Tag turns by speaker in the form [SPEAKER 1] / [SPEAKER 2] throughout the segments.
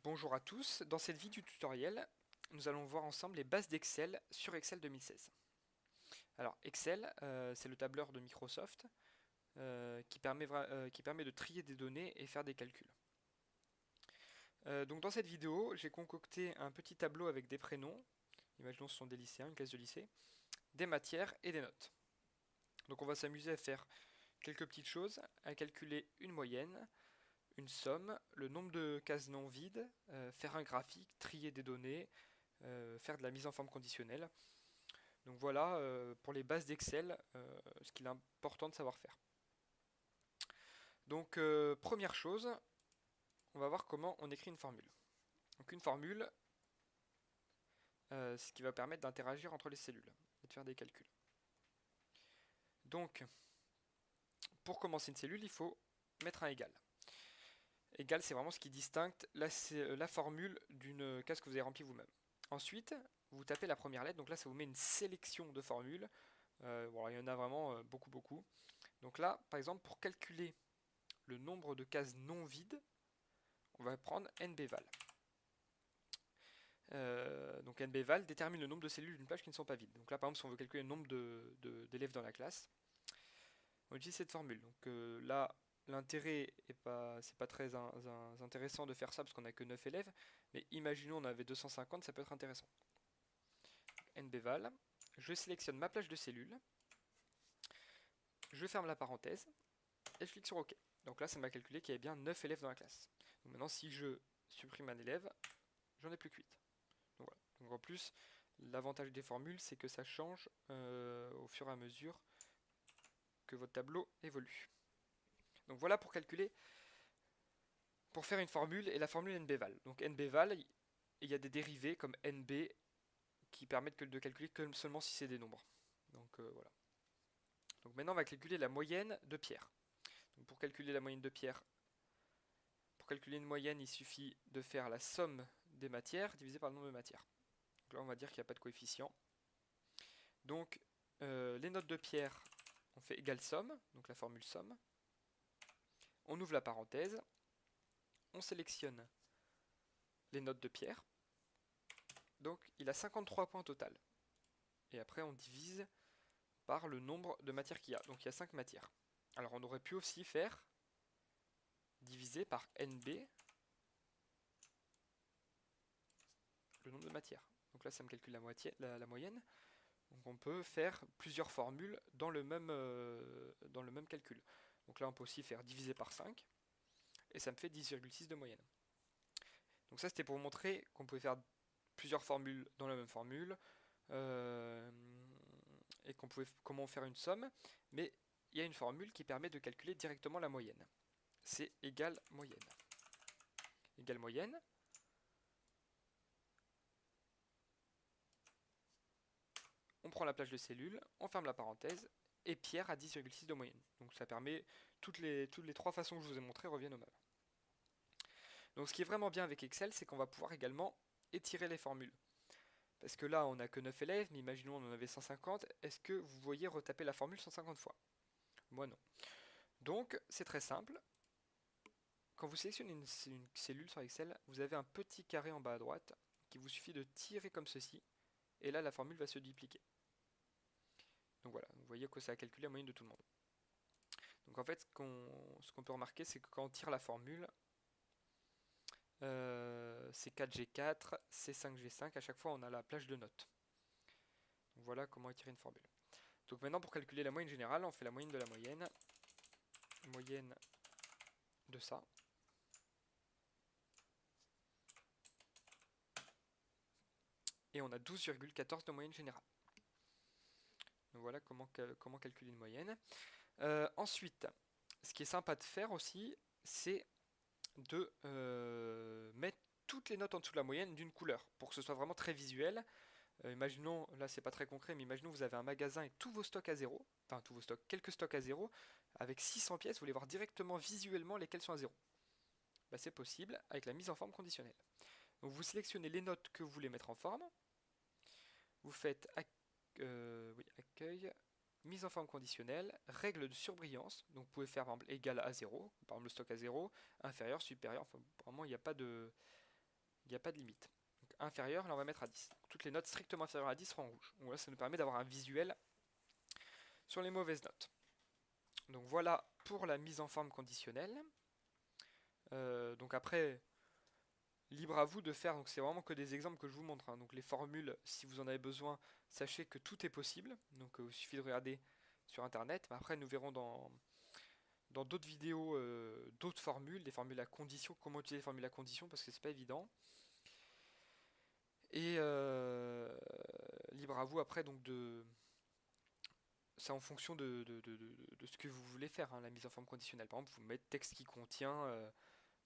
[SPEAKER 1] Bonjour à tous, dans cette vidéo tutoriel, nous allons voir ensemble les bases d'Excel sur Excel 2016. Alors Excel, c'est le tableur de Microsoft qui permet de trier des données et faire des calculs. Donc dans cette vidéo, j'ai concocté un petit tableau avec des prénoms, imaginons ce sont des lycéens, une classe de lycée, des matières et des notes. Donc on va s'amuser à faire quelques petites choses, à calculer une moyenne, une somme, le nombre de cases non vides, faire un graphique, trier des données, faire de la mise en forme conditionnelle. Donc voilà pour les bases d'Excel, ce qu'il est important de savoir faire. Donc première chose, on va voir comment on écrit une formule. Donc une formule, c'est ce qui va permettre d'interagir entre les cellules et de faire des calculs. Donc pour commencer une cellule, il faut mettre un égal. Égal, c'est vraiment ce qui distingue la formule d'une case que vous avez remplie vous-même. Ensuite, vous tapez la première lettre, donc là ça vous met une sélection de formules. Voilà, il y en a vraiment beaucoup. Donc là, par exemple, pour calculer le nombre de cases non vides, on va prendre nbval. Donc nbval détermine le nombre de cellules d'une page qui ne sont pas vides. Donc là, par exemple, si on veut calculer le nombre d'élèves dans la classe, on utilise cette formule. Donc là, l'intérêt c'est pas très intéressant de faire ça parce qu'on n'a que 9 élèves, mais imaginons on avait 250, ça peut être intéressant. nbval, je sélectionne ma plage de cellules, je ferme la parenthèse et je clique sur OK. Donc là, ça m'a calculé qu'il y avait bien 9 élèves dans la classe. Donc maintenant, si je supprime un élève, j'en ai plus que 8. Donc voilà. Donc en plus, l'avantage des formules, c'est que ça change au fur et à mesure que votre tableau évolue. Donc voilà pour calculer, pour faire une formule et la formule nbval. Donc nbval, il y a des dérivés comme nb qui permettent de calculer que seulement si c'est des nombres. Donc voilà. Donc maintenant, on va calculer la moyenne de Pierre. Donc pour calculer la moyenne de Pierre, pour calculer une moyenne, il suffit de faire la somme des matières divisé par le nombre de matières. Donc là, on va dire qu'il n'y a pas de coefficient. Donc, les notes de Pierre, on fait égale somme, donc la formule somme. On ouvre la parenthèse. On sélectionne les notes de Pierre. Donc, il a 53 points au total. Et après, on divise par le nombre de matières qu'il y a. Donc, il y a 5 matières. Alors, on aurait pu aussi faire diviser par NB le nombre de matières. Donc là, ça me calcule la moyenne. Donc on peut faire plusieurs formules dans le même calcul. Donc là, on peut aussi faire diviser par 5, et ça me fait 10,6 de moyenne. Donc ça, c'était pour vous montrer qu'on pouvait faire plusieurs formules dans la même formule, et comment faire une somme, mais il y a une formule qui permet de calculer directement la moyenne. C'est égal moyenne. Égal moyenne. On prend la plage de cellules, on ferme la parenthèse, et Pierre a 10,6 de moyenne. Donc ça permet, toutes les trois façons que je vous ai montrées reviennent au même. Donc ce qui est vraiment bien avec Excel, c'est qu'on va pouvoir également étirer les formules. Parce que là, on n'a que 9 élèves, mais imaginons on en avait 150, est-ce que vous voyez retaper la formule 150 fois? Moi non. Donc c'est très simple. Quand vous sélectionnez une cellule sur Excel, vous avez un petit carré en bas à droite qui vous suffit de tirer comme ceci, et là la formule va se dupliquer. Donc voilà, vous voyez que ça a calculé la moyenne de tout le monde. Donc en fait, ce qu'on peut remarquer, c'est que quand on tire la formule, c'est 4G4, c'est 5G5, à chaque fois on a la plage de notes. Donc voilà comment étirer une formule. Donc maintenant, pour calculer la moyenne générale, on fait la moyenne de la moyenne. Moyenne de ça. Et on a 12,14 de moyenne générale. Donc voilà comment calculer une moyenne. Ensuite, ce qui est sympa de faire aussi, c'est de mettre toutes les notes en dessous de la moyenne d'une couleur, pour que ce soit vraiment très visuel. Imaginons, là c'est pas très concret, mais imaginons vous avez un magasin et tous vos stocks à zéro, enfin tous vos stocks, quelques stocks à zéro, avec 600 pièces, vous voulez voir directement visuellement lesquelles sont à zéro. Bah, c'est possible avec la mise en forme conditionnelle. Donc vous sélectionnez les notes que vous voulez mettre en forme, vous faites accueil, mise en forme conditionnelle, règle de surbrillance, donc vous pouvez faire par exemple égal à 0, par exemple le stock à 0, inférieur, supérieur, enfin vraiment il n'y a pas de il n'y a pas de limite. Donc inférieur, là on va mettre à 10. Donc, toutes les notes strictement inférieures à 10 seront en rouge. Donc là ça nous permet d'avoir un visuel sur les mauvaises notes. Donc voilà pour la mise en forme conditionnelle. Donc après, libre à vous de faire, donc c'est vraiment que des exemples que je vous montre, hein. Donc les formules, si vous en avez besoin, sachez que tout est possible. Donc il suffit de regarder sur internet. Mais après nous verrons dans d'autres vidéos d'autres formules, des formules à condition, comment utiliser les formules à condition parce que c'est pas évident. Et libre à vous après donc de. C'est en fonction de ce que vous voulez faire, hein, la mise en forme conditionnelle. Par exemple, vous mettez texte qui contient,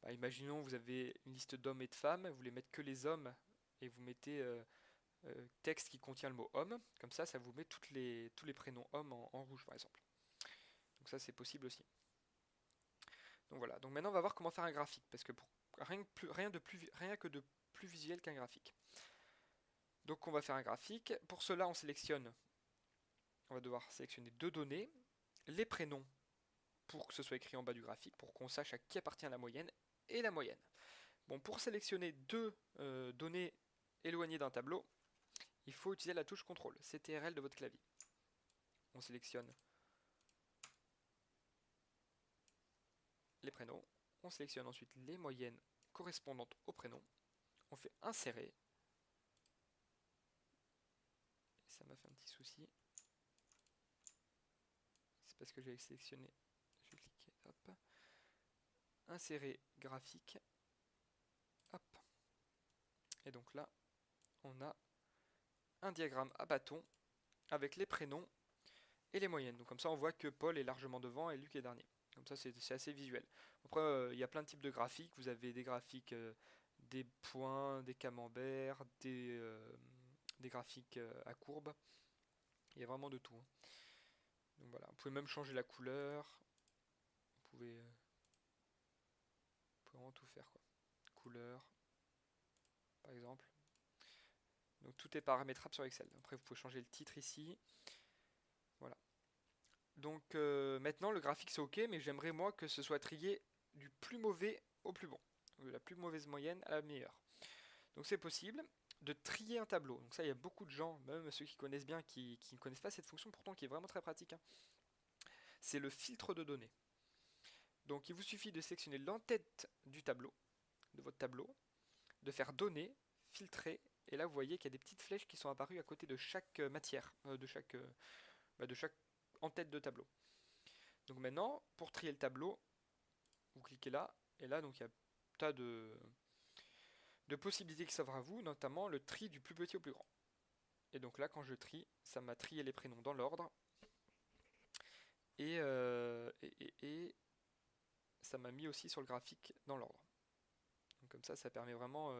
[SPEAKER 1] imaginons vous avez une liste d'hommes et de femmes, vous voulez mettre que les hommes et vous mettez texte qui contient le mot homme, comme ça vous met tous les prénoms hommes en rouge par exemple. Donc ça c'est possible aussi. Donc voilà, donc maintenant on va voir comment faire un graphique, parce que rien que de plus visuel qu'un graphique. Donc on va faire un graphique, pour cela on va devoir sélectionner deux données, les prénoms pour que ce soit écrit en bas du graphique, pour qu'on sache à qui appartient la moyenne, et la moyenne. Bon, pour sélectionner deux données éloignées d'un tableau, il faut utiliser la touche CTRL, CTRL de votre clavier. On sélectionne les prénoms, on sélectionne ensuite les moyennes correspondantes aux prénoms, on fait insérer, et ça m'a fait un petit souci, c'est parce que j'avais sélectionné, je vais cliquer, hop, insérer graphique, hop, et donc là, on a un diagramme à bâton avec les prénoms et les moyennes. Donc comme ça on voit que Paul est largement devant et Luc est dernier. Comme ça c'est assez visuel. Après il y a plein de types de graphiques. Vous avez des graphiques, des points, des camemberts, des graphiques à courbe. Il y a vraiment de tout, hein. Donc voilà, vous pouvez même changer la couleur. Vous pouvez vraiment tout faire quoi. Couleur par exemple. Donc tout est paramétrable sur Excel. Après vous pouvez changer le titre ici. Voilà. Donc maintenant le graphique c'est ok, mais j'aimerais moi que ce soit trié du plus mauvais au plus bon, de la plus mauvaise moyenne à la meilleure. Donc c'est possible de trier un tableau. Donc ça il y a beaucoup de gens, même ceux qui connaissent bien, qui ne connaissent pas cette fonction pourtant qui est vraiment très pratique, hein. C'est le filtre de données. Donc il vous suffit de sélectionner l'entête du tableau, de votre tableau, de faire données, filtrer, et là vous voyez qu'il y a des petites flèches qui sont apparues à côté de chaque matière, de chaque en-tête de tableau. Donc maintenant, pour trier le tableau, vous cliquez là, et là donc il y a un tas de possibilités qui s'offrent à vous, notamment le tri du plus petit au plus grand. Et donc là, quand je trie, ça m'a trié les prénoms dans l'ordre, et ça m'a mis aussi sur le graphique dans l'ordre. Donc comme ça permet vraiment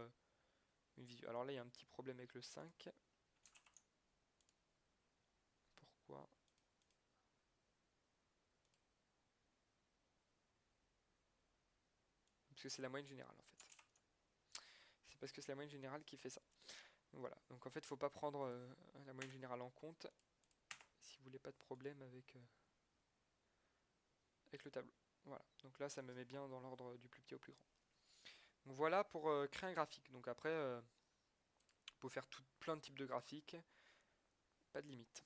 [SPEAKER 1] une visu. Alors là, il y a un petit problème avec le 5. Pourquoi? Parce que c'est la moyenne générale en fait. C'est parce que c'est la moyenne générale qui fait ça. Donc voilà, donc en fait, il ne faut pas prendre la moyenne générale en compte si vous voulez pas de problème avec le tableau. Voilà, donc là ça me met bien dans l'ordre du plus petit au plus grand. Donc voilà pour créer un graphique. Donc après, vous pouvez faire plein de types de graphiques, pas de limite.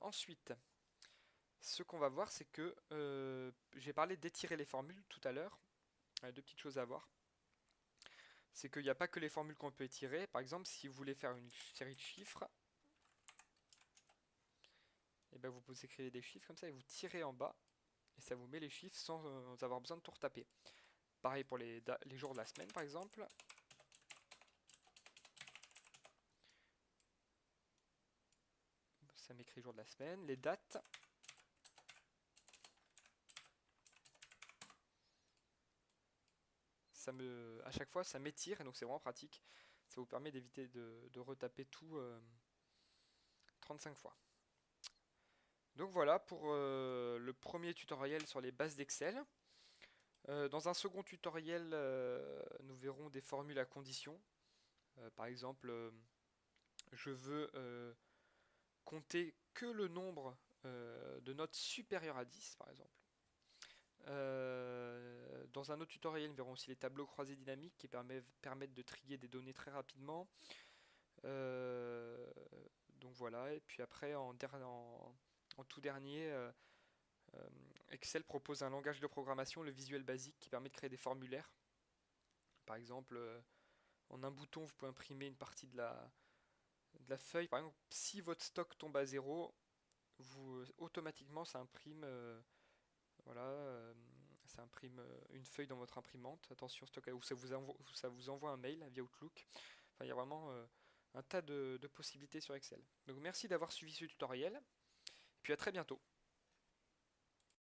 [SPEAKER 1] Ensuite, ce qu'on va voir, c'est que j'ai parlé d'étirer les formules tout à l'heure. Deux petites choses à voir. C'est qu'il n'y a pas que les formules qu'on peut étirer. Par exemple, si vous voulez faire une série de chiffres, et ben vous écrivez des chiffres comme ça et vous tirez en bas et ça vous met les chiffres sans avoir besoin de tout retaper. Pareil pour les jours de la semaine par exemple. Ça m'écrit jour de la semaine. Les dates. À chaque fois ça m'étire et donc c'est vraiment pratique. Ça vous permet d'éviter de retaper tout 35 fois. Donc voilà pour le premier tutoriel sur les bases d'Excel. Dans un second tutoriel, nous verrons des formules à condition. Par exemple, je veux compter que le nombre de notes supérieures à 10, par exemple. Dans un autre tutoriel, nous verrons aussi les tableaux croisés dynamiques qui permettent de trier des données très rapidement. Euh, donc voilà, et puis après, en tout dernier, Excel propose un langage de programmation, le Visual Basic, qui permet de créer des formulaires. Par exemple, en un bouton, vous pouvez imprimer une partie de la feuille. Par exemple, si votre stock tombe à zéro, automatiquement ça imprime, voilà, ça imprime une feuille dans votre imprimante. Attention, stock, ou ça vous envoie un mail via Outlook. Enfin, il y a vraiment un tas de possibilités sur Excel. Donc merci d'avoir suivi ce tutoriel, puis à très bientôt.